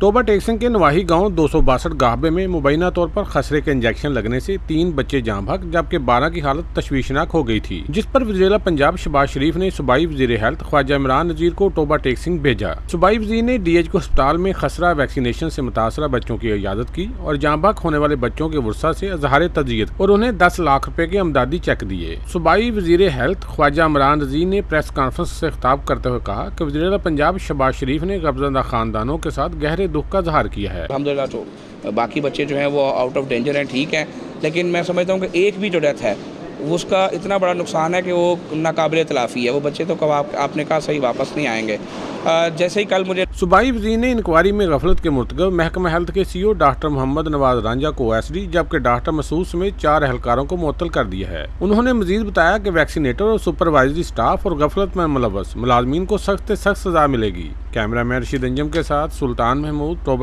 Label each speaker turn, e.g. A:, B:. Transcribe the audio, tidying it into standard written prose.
A: Toba taxon के नवाही गांव 262 गाहबे में मुबैना तौर पर खसरे के इंजेक्शन लगने से 3 बच्चे जान बहक जबकि 12 की हालत तशवीशनाक हो गई थी, जिस पर वज़ीर पंजाब शहबाज शरीफ ने सूबाई वज़ीर हेल्थ ख्वाजा इमरान नज़ीर को टोबा टेक्सन भेजा। सूबाई वज़ीर ने DH अस्पताल में खसरा वैक्सीनेशन से मुतासरा बच्चों की इजाजत की और जान बहक होने वाले बच्चों के वर्षा से अजहार तज़ियत और उन्हें 10 लाख रुपए के अमदादी चेक दिए। सूबाई वज़ीर हेल्थ ख्वाजा इमरान नज़ीर ने प्रेस कॉन्फ्रेंस से खिताब करते हुए कहा कि वज़ीर पंजाब शहबाज शरीफ ने कब्ज़ादा खानदानों के साथ गहरे दुख का इजहार किया है।
B: अल्हम्दुलिल्लाह तो बाकी बच्चे जो हैं वो आउट ऑफ डेंजर हैं, ठीक हैं, लेकिन मैं समझता हूँ कि एक भी जो डेथ है उसका इतना बड़ा नुकसान है कि वो नाकाबिले तलाफ़ी है। वो बच्चे तो कब आपने कहा सही वापस नहीं आएंगे। जैसे ही कल मुझे
A: सूबाई वज़ीर ने इंक्वायरी में गफलत के मुर्तकब महकमा हेल्थ के CEO डॉक्टर मोहम्मद नवाज रांझा को OSD जबकि डॉक्टर मसूद समेत 4 एहलकारों को मुअत्तल कर दिया है। उन्होंने मजीद बताया कि वैक्सीनेटर और सुपरवाइजरी स्टाफ और गफलत में मुलव्वस मुलाजमीन को सख्त से सख्त सजा मिलेगी। कैमरामैन रशीद अंजम के साथ सुल्तान महमूद, टोबा।